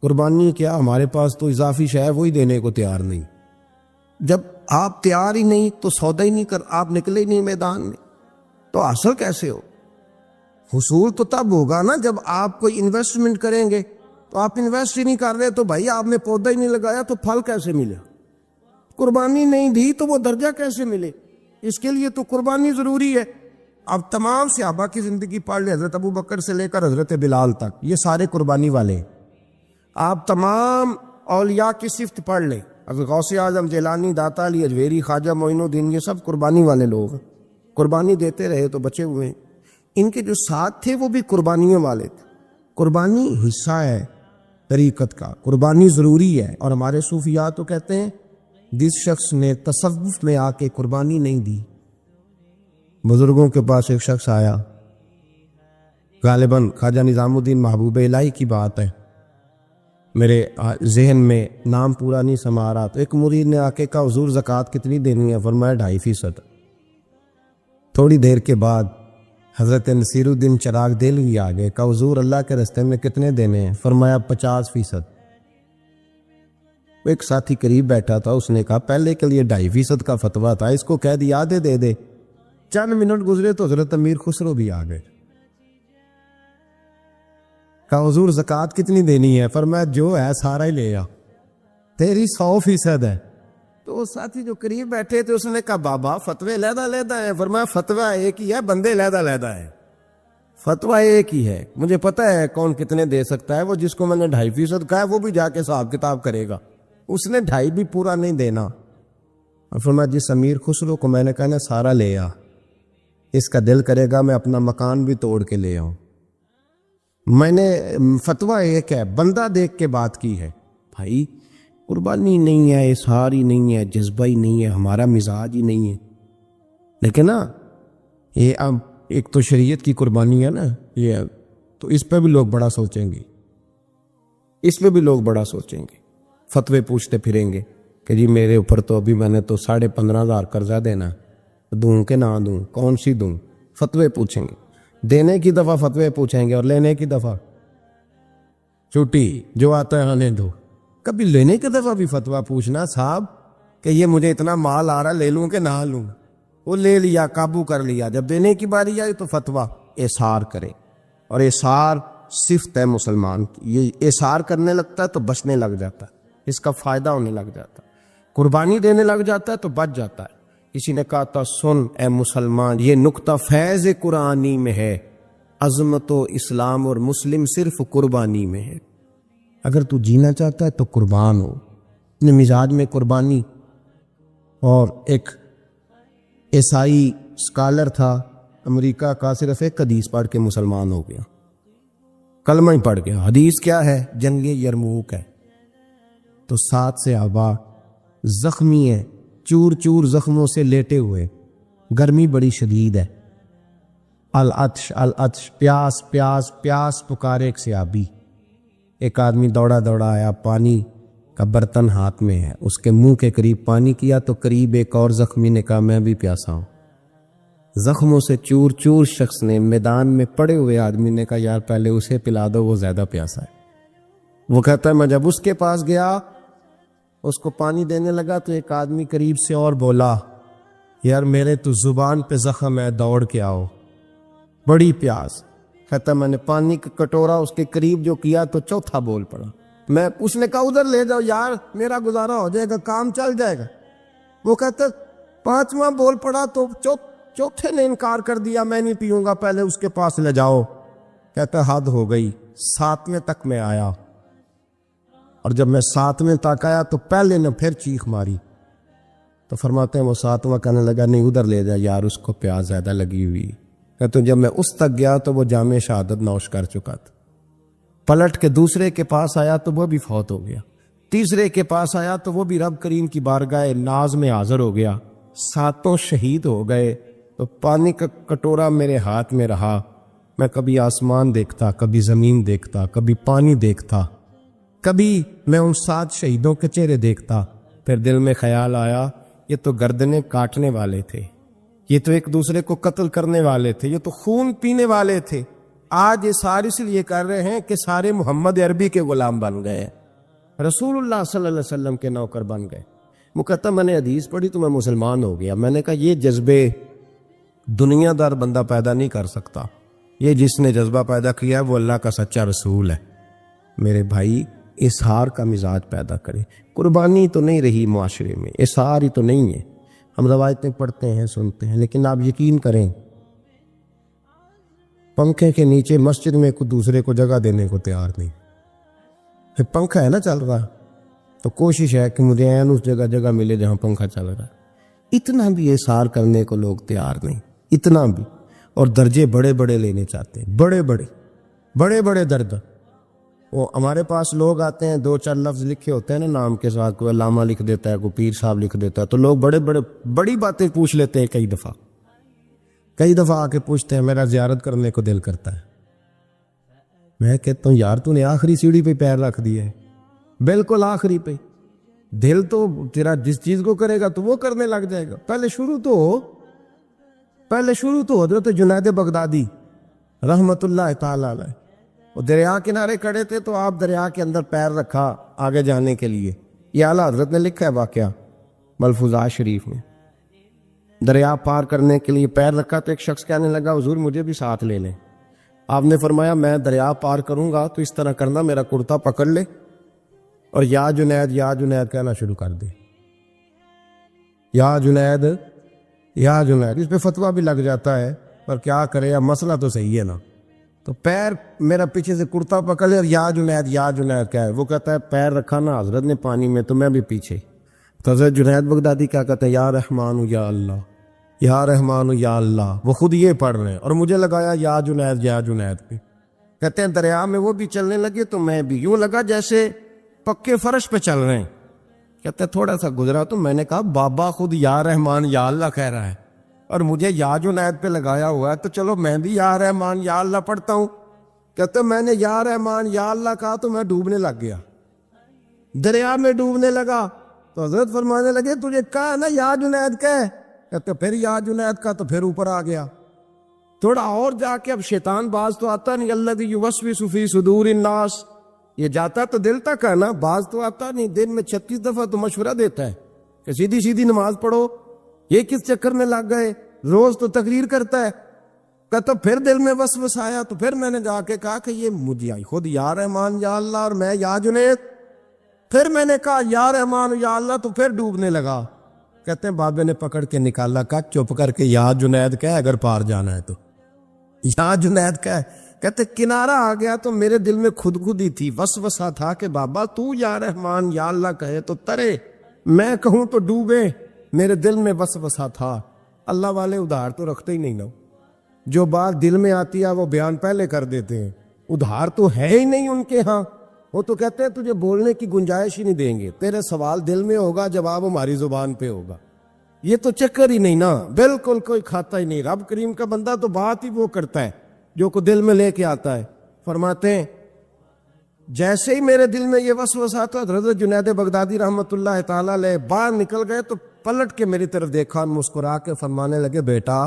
[SPEAKER 1] قربانی کیا، ہمارے پاس تو اضافی شے ہے وہی دینے کو تیار نہیں. جب آپ تیار ہی نہیں تو سودا ہی نہیں کر، آپ نکلے ہی نہیں میدان میں، تو حاصل کیسے ہو؟ حصول تو تب ہوگا نا جب آپ کوئی انویسٹمنٹ کریں گے. تو آپ انویسٹ ہی نہیں کر رہے تو بھائی آپ نے پودا ہی نہیں لگایا تو پھل کیسے ملے؟ قربانی نہیں دی تو وہ درجہ کیسے ملے؟ اس کے لیے تو قربانی ضروری ہے. اب تمام صحابہ کی زندگی پڑھ لیں، حضرت ابو بکر سے لے کر حضرت بلال تک، یہ سارے قربانی والے ہیں. آپ تمام اولیاء کی صفت پڑھ لیں، حضرت غوث اعظم، جیلانی، داتا علی اجویری، خواجہ معین الدین، یہ سب قربانی والے لوگ ہیں. قربانی دیتے رہے تو بچے ہوئے ہیں. ان کے جو ساتھ تھے وہ بھی قربانیوں والے تھے. قربانی حصہ ہے طریقت کا، قربانی ضروری ہے. اور ہمارے صوفیاء تو کہتے ہیں جس شخص نے تصوف میں آ کے قربانی نہیں دی. بزرگوں کے پاس ایک شخص آیا، غالباً خواجہ نظام الدین محبوب الہی کی بات ہے، میرے ذہن میں نام پورا نہیں سما رہا. تو ایک مرید نے آ کے کہا حضور زکوٰۃ کتنی دینی ہے؟ فرمایا 2.5%. تھوڑی دیر کے بعد حضرت نصیر الدین چراغ دہلوی آ گئے، کہا حضور اللہ کے راستے میں کتنے دینے ہیں؟ فرمایا 50%. ایک ساتھی قریب بیٹھا تھا، اس نے کہا پہلے کے لیے 2.5% کا فتویٰ تھا، اس کو کہہ دیا دے دے. چند منٹ گزرے تو حضرت امیر خسرو بھی آ گئے، کہا حضور زکوٰۃ کتنی دینی ہے؟ فرمایا جو ہے سارا ہی لے آ، تیری 100% ہے. تو وہ ساتھی جو قریب بیٹھے تھے اس نے کہا بابا فتوے علیحدہ ہیں. فرمایا فتویٰ ایک ہی ہے، بندے علیحدہ ہے. فتویٰ ایک ہی ہے، مجھے پتہ ہے کون کتنے دے سکتا ہے. وہ جس کو میں نے 2.5% کہا ہے وہ بھی جا کے حساب کتاب کرے گا، اس نے 2.5 بھی پورا نہیں دینا. اور فرمایا جس امیر خسرو کو میں نے کہا نا سارا لے آ، اس کا دل کرے گا میں اپنا مکان بھی توڑ کے لے آؤں. میں نے فتویٰ ایک ہے، بندہ دیکھ کے بات کی ہے. بھائی قربانی نہیں ہے، اظہار ہی نہیں ہے، جذبہ ہی نہیں ہے، ہمارا مزاج ہی نہیں ہے. لیکن نا یہ اب ایک تو شریعت کی قربانی ہے نا، یہ تو اس پہ بھی لوگ بڑا سوچیں گے، اس پہ بھی لوگ بڑا سوچیں گے. فتوے پوچھتے پھریں گے کہ جی میرے اوپر تو ابھی میں نے تو 15,500 قرضہ دینا، دوں کہ نہ دوں، کون سی دوں؟ فتوے پوچھیں گے. دینے کی دفعہ فتوے پوچھیں گے اور لینے کی دفعہ چھٹی، جو آتا ہے آنے دو. کبھی لینے کی دفعہ بھی فتویٰ پوچھنا صاحب کہ یہ مجھے اتنا مال آ رہا لے لوں کہ نہ لوں. وہ لے لیا، قابو کر لیا. جب دینے کی باری آئی تو فتویٰ احصار کرے. اور احصار صفت ہے مسلمان کی، یہ احصار کرنے لگتا ہے تو بچنے لگ جاتا ہے، اس کا فائدہ ہونے لگ جاتا ہے. قربانی دینے لگ جاتا ہے تو بچ جاتا ہے. کسی نے کہا تھا سن اے مسلمان، یہ نقطہ فیض قرآنی میں ہے، عظمت و اسلام اور مسلم صرف قربانی میں ہے. اگر تو جینا چاہتا ہے تو قربان ہو. اپنے مزاج میں قربانی. اور ایک عیسائی اسکالر تھا امریکہ کا، صرف ایک حدیث پڑھ کے مسلمان ہو گیا، کلمہ ہی پڑھ گیا. حدیث کیا ہے؟ جنگ یرموک ہے. تو 7 صحابہ زخمی ہیں، چور چور زخموں سے لیٹے ہوئے، گرمی بڑی شدید ہے. العطش العطش، پیاس پیاس پیاس پکارے ایک صحابی. ایک آدمی دوڑا دوڑا آیا، پانی کا برتن ہاتھ میں ہے، اس کے منہ کے قریب پانی کیا تو قریب ایک اور زخمی نے کہا میں بھی پیاسا ہوں. زخموں سے چور چور شخص نے، میدان میں پڑے ہوئے آدمی نے کہا یار پہلے اسے پلا دو، وہ زیادہ پیاسا ہے. وہ کہتا ہے میں جب اس کے پاس گیا اس کو پانی دینے لگا تو ایک آدمی قریب سے اور بولا یار میرے تو زبان پہ زخم ہے، دوڑ کے آؤ، بڑی پیاس. کہتا میں نے پانی کا کٹورا اس کے قریب جو کیا تو چوتھا بول پڑا. اس نے کہا ادھر لے جاؤ یار، میرا گزارا ہو جائے گا، کام چل جائے گا. وہ کہتا 5واں بول پڑا تو چوتھے نے انکار کر دیا، میں نہیں پیوں گا، پہلے اس کے پاس لے جاؤ. کہتا حد ہو گئی. 7ویں تک میں آیا، اور جب میں 7ویں تک آیا تو پہلے نے پھر چیخ ماری. تو فرماتے ہیں وہ 7واں کہنے لگا نہیں ادھر لے جا یار، اس کو پیاس زیادہ لگی ہوئی. تو جب میں اس تک گیا تو وہ جام شہادت نوش کر چکا تھا. پلٹ کے دوسرے کے پاس آیا تو وہ بھی فوت ہو گیا. تیسرے کے پاس آیا تو وہ بھی رب کریم کی بارگاہ ناز میں حاضر ہو گیا. 7 شہید ہو گئے. تو پانی کا کٹورا میرے ہاتھ میں رہا. میں کبھی آسمان دیکھتا، کبھی زمین دیکھتا، کبھی پانی دیکھتا، کبھی میں ان 7 شہیدوں کے چہرے دیکھتا. پھر دل میں خیال آیا یہ تو گردنیں کاٹنے والے تھے،
[SPEAKER 2] یہ تو ایک دوسرے کو قتل کرنے والے تھے، یہ تو خون پینے والے تھے. آج یہ سارے اس لیے کر رہے ہیں کہ سارے محمد عربی کے غلام بن گئے ہیں، رسول اللہ صلی اللہ علیہ وسلم کے نوکر بن گئے. وہ کہتا میں نے حدیث پڑھی تو میں مسلمان ہو گیا. میں نے کہا یہ جذبے دنیا دار بندہ پیدا نہیں کر سکتا، یہ جس نے جذبہ پیدا کیا ہے وہ اللہ کا سچا رسول ہے. میرے بھائی اظہار کا مزاج پیدا کرے. قربانی تو نہیں رہی معاشرے میں، اظہار ہی تو نہیں ہے. ہم روایتیں پڑھتے ہیں سنتے ہیں، لیکن آپ یقین کریں پنکھے کے نیچے مسجد میں کوئی دوسرے کو جگہ دینے کو تیار نہیں. پھر پنکھا ہے نا چل رہا تو کوشش ہے کہ مجھے این اس جگہ ملے جہاں پنکھا چل رہا ہے. اتنا بھی اظہار کرنے کو لوگ تیار نہیں، اتنا بھی. اور درجے بڑے بڑے لینے چاہتے ہیں، بڑے بڑے درد. وہ ہمارے پاس لوگ آتے ہیں، 2-4 لفظ لکھے ہوتے ہیں نا نام کے ساتھ، کوئی علامہ لکھ دیتا ہے، کوئی پیر صاحب لکھ دیتا ہے، تو لوگ بڑی باتیں پوچھ لیتے ہیں. کئی دفعہ آ کے پوچھتے ہیں میرا زیارت کرنے کو دل کرتا ہے. میں کہتا ہوں یار تو نے آخری سیڑھی پہ پیر رکھ دیا ہے، بالکل آخری پہ. دل تو تیرا جس چیز کو کرے گا تو وہ کرنے لگ جائے گا. پہلے شروع تو حضرت جنید بغدادی رحمت اللہ تعالی علیہ، وہ دریا کنارے کھڑے تھے تو آپ دریا کے اندر پیر رکھا آگے جانے کے لیے. یہ اعلیٰ حضرت نے لکھا ہے واقعہ ملفوظات شریف میں. دریا پار کرنے کے لیے پیر رکھا تو ایک شخص کہنے لگا حضور مجھے بھی ساتھ لے لیں. آپ نے فرمایا میں دریا پار کروں گا تو اس طرح کرنا، میرا کرتا پکڑ لے اور یا جنید کہنا شروع کر دے. یا جنید. اس پہ فتویٰ بھی لگ جاتا ہے، پر کیا کرے، اب مسئلہ تو صحیح ہے نا. تو پیر میرا پیچھے سے کرتا پکڑ لے اور یا جنید کہے. وہ کہتا ہے پیر رکھا نا حضرت نے پانی میں تو میں بھی پیچھے. تو حضرت جنید بغدادی کیا کہتے ہیں یا رحمان یا اللہ، یا رحمان یا اللہ. وہ خود یہ پڑھ رہے ہیں اور مجھے لگایا یا جنید پہ. کہتے ہیں دریا میں وہ بھی چلنے لگے تو میں بھی، یوں لگا جیسے پکے فرش پہ چل رہے ہیں. کہتے ہیں تھوڑا سا گزرا تو میں نے کہا بابا خود یا رحمان یا اللہ کہہ رہا ہے اور مجھے یا جنید پہ لگایا ہوا ہے، تو چلو میں بھی یا رحمان یا اللہ پڑھتا ہوں. کہتے میں نے یا رحمان یا اللہ کہا تو میں ڈوبنے لگ گیا، دریا میں ڈوبنے لگا. تو حضرت فرمانے لگے تجھے کہا نا یا جنید کہہ. کہتے پھر یا جنید کا تو پھر اوپر آ گیا. تھوڑا اور جا کے اب شیطان باز تو آتا نہیں، الذی یوسوس فی صدور الناس، یہ جاتا تو دل تک ہے نا، باز تو آتا نہیں. دن میں 36 دفعہ تو مشورہ دیتا ہے کہ سیدھی نماز پڑھو، یہ کس چکر میں لگ گئے، روز تو تقریر کرتا ہے. کہتا پھر دل میں وسوسہ آیا تو پھر میں نے جا کے کہا کہ یہ مجھے خود یا رحمان یا اللہ اور میں یا جنید. پھر میں نے کہا یا رحمان یا اللہ تو پھر ڈوبنے لگا. کہتے ہیں بابے نے پکڑ کے نکالا، کہا چپ کر کے یا جنید کہہ اگر پار جانا ہے تو یا جنید کہہ. کہتے کنارہ آ گیا تو میرے دل میں خود ہی تھی، وسوسہ تھا کہ بابا تو یا رحمان یا اللہ کہے تو ترے، میں کہوں تو ڈوبے. میرے دل میں وسوسہ تھا. اللہ والے ادھار تو رکھتے ہی نہیں نا، جو بات دل میں آتی ہے وہ بیان پہلے کر دیتے ہیں. ادھار تو ہے ہی نہیں ان کے ہاں. وہ تو کہتے ہیں تجھے بولنے کی گنجائش ہی نہیں دیں گے، تیرے سوال دل میں ہوگا جواب ہماری زبان پہ ہوگا. یہ تو چکر ہی نہیں نا، بالکل کوئی کھاتا ہی نہیں. رب کریم کا بندہ تو بات ہی وہ کرتا ہے جو کو دل میں لے کے آتا ہے. فرماتے ہیں جیسے ہی میرے دل میں یہ وسوسہ تھا حضرت جنید بغدادی رحمت اللہ تعالی علیہ باہر نکل گئے تو پلٹ کے میری طرف دیکھا، مسکرا کے فرمانے لگے بیٹا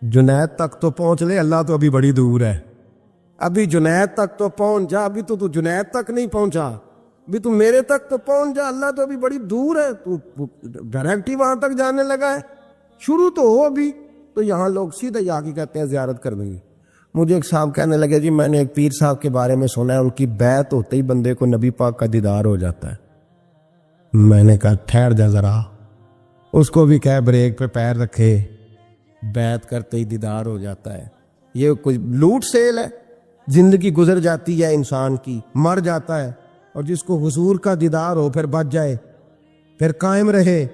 [SPEAKER 2] جنید تک تو پہنچ لے، اللہ تو ابھی بڑی دور ہے. ابھی جنید تک تو پہنچ جا، ابھی تو جنید تک نہیں پہنچا، ابھی تو میرے تک تو پہنچ جا، اللہ تو ابھی بڑی دور ہے، تو ڈائریکٹ ہی وہاں تک جانے لگا ہے، شروع تو ہو ابھی. تو یہاں لوگ سیدھے جا کے کہتے ہیں زیارت کر دیں گے. مجھے ایک صاحب کہنے لگے جی میں نے ایک پیر صاحب کے بارے میں سنا ہے ان کی بیعت ہوتے ہی بندے کو نبی پاک کا دیدار ہو جاتا ہے. میں نے کہا ٹھہر جا ذرا، اس کو بھی کہہ بریک پہ پیر رکھے، بیعت کرتے ہی دیدار ہو جاتا ہے. یہ کوئی لوٹ سیل ہے؟ زندگی گزر جاتی ہے انسان کی، مر جاتا ہے، اور جس کو حضور کا دیدار ہو پھر بچ جائے، پھر قائم رہے،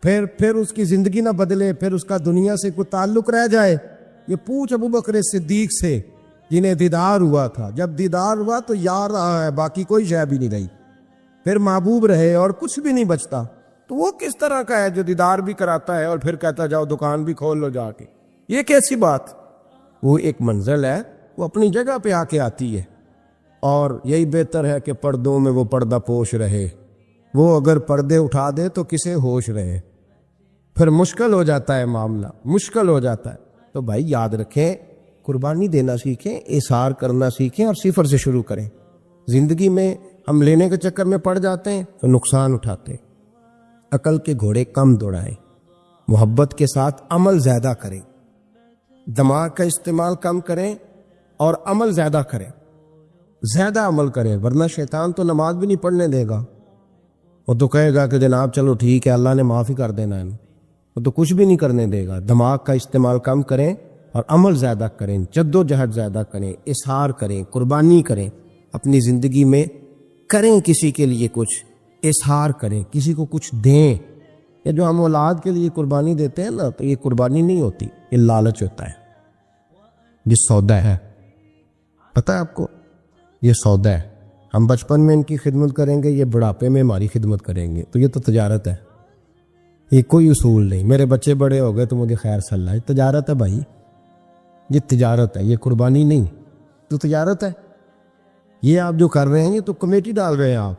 [SPEAKER 2] پھر اس کی زندگی نہ بدلے، پھر اس کا دنیا سے کوئی تعلق رہ جائے. یہ پوچھ ابو بکر صدیق سے جنہیں دیدار ہوا تھا، جب دیدار ہوا تو یار رہا ہے، باقی کوئی شے بھی نہیں رہی، پھر محبوب رہے اور کچھ بھی نہیں بچتا. تو وہ کس طرح کا ہے جو دیدار بھی کراتا ہے اور پھر کہتا جاؤ دکان بھی کھول لو جا کے؟ یہ کیسی بات؟ وہ ایک منزل ہے، وہ اپنی جگہ پہ آ کے آتی ہے، اور یہی بہتر ہے کہ پردوں میں وہ پردہ پوش رہے. وہ اگر پردے اٹھا دے تو کسے ہوش رہے. پھر مشکل ہو جاتا ہے معاملہ، مشکل ہو جاتا ہے۔ تو بھائی یاد رکھیں، قربانی دینا سیکھیں، اثار کرنا سیکھیں، اور صفر سے شروع کریں۔ زندگی میں ہم لینے کے چکر میں پڑ جاتے ہیں تو نقصان اٹھاتے ہیں۔ عقل کے گھوڑے کم دوڑائیں، محبت کے ساتھ عمل زیادہ کریں، دماغ کا استعمال کم کریں اور عمل زیادہ کریں، زیادہ عمل کریں، ورنہ شیطان تو نماز بھی نہیں پڑھنے دے گا۔ وہ تو کہے گا کہ جناب چلو ٹھیک ہے، اللہ نے معافی کر دینا ہے، وہ تو کچھ بھی نہیں کرنے دے گا۔ دماغ کا استعمال کم کریں اور عمل زیادہ کریں، جد و جہد زیادہ کریں، اظہار کریں، قربانی کریں، اپنی زندگی میں کریں، کسی کے لیے کچھ اظہار کریں، کسی کو کچھ دیں۔ یہ جو ہم اولاد کے لیے قربانی دیتے ہیں نا، تو یہ قربانی نہیں ہوتی، یہ لالچ ہوتا ہے، یہ سودا ہے۔ پتہ ہے آپ کو، یہ سودا ہے۔ ہم بچپن میں ان کی خدمت کریں گے، یہ بڑھاپے میں ہماری خدمت کریں گے، تو یہ تو تجارت ہے، یہ کوئی اصول نہیں۔ میرے بچے بڑے ہو گئے تو مجھے خیر صلی اللہ، یہ تجارت ہے بھائی، یہ تجارت ہے، یہ قربانی نہیں، تو تجارت ہے۔ یہ آپ جو کر رہے ہیں یہ تو کمیٹی ڈال رہے ہیں آپ،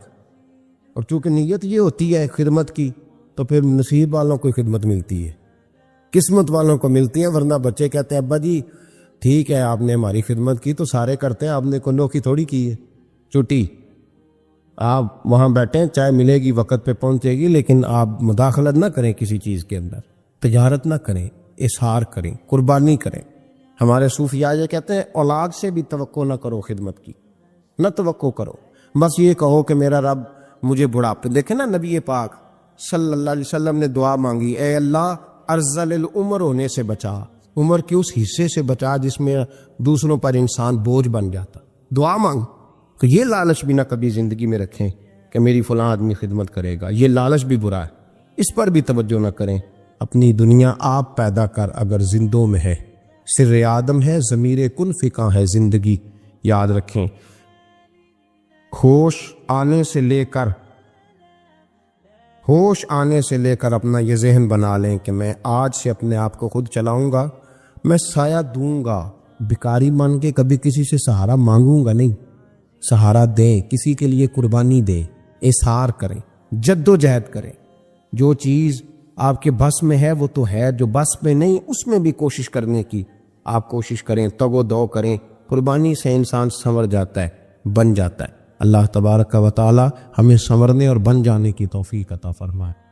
[SPEAKER 2] اور چونکہ نیت یہ ہوتی ہے خدمت کی، تو پھر نصیب والوں کو خدمت ملتی ہے، قسمت والوں کو ملتی ہے۔ ورنہ بچے کہتے ہیں ابا جی ٹھیک ہے آپ نے ہماری خدمت کی تو سارے کرتے ہیں، آپ نے کنوں کی تھوڑی کی ہے چھٹی، آپ وہاں بیٹھیں، چائے ملے گی وقت پہ پہنچے گی، لیکن آپ مداخلت نہ کریں کسی چیز کے اندر، تجارت نہ کریں، اظہار کریں، قربانی کریں۔ ہمارے صوفیاء یہ کہتے ہیں اولاد سے بھی توقع نہ کرو خدمت کی، نہ توقع کرو، بس یہ کہو کہ میرا رب مجھے بڑھاپے۔ دیکھیں نا نبی پاک صلی اللہ علیہ وسلم نے دعا مانگی، اے اللہ ارذل العمر ہونے سے بچا، عمر کے اس حصے سے بچا جس میں دوسروں پر انسان بوجھ بن جاتا۔ دعا مانگ، تو یہ لالچ بھی نہ کبھی زندگی میں رکھیں کہ میری فلاں آدمی خدمت کرے گا، یہ لالچ بھی برا ہے، اس پر بھی توجہ نہ کریں۔ اپنی دنیا آپ پیدا کر اگر زندوں میں ہے، سر آدم ہے، ضمیر کن فقہ ہے زندگی، یاد رکھیں۔ ہوش آنے سے لے کر اپنا یہ ذہن بنا لیں کہ میں آج سے اپنے آپ کو خود چلاؤں گا، میں سایہ دوں گا، بھکاری مان کے کبھی کسی سے سہارا مانگوں گا نہیں، سہارا دیں، کسی کے لیے قربانی دیں، اظہار کریں، جد و جہد کریں۔ جو چیز آپ کے بس میں ہے وہ تو ہے، جو بس میں نہیں اس میں بھی کوشش کرنے کی آپ کوشش کریں، تگ و دو کریں۔ قربانی سے انسان سنور جاتا ہے، بن جاتا ہے۔ اللہ تبارک و تعالی ہمیں سنورنے اور بن جانے کی توفیق عطا فرمائے۔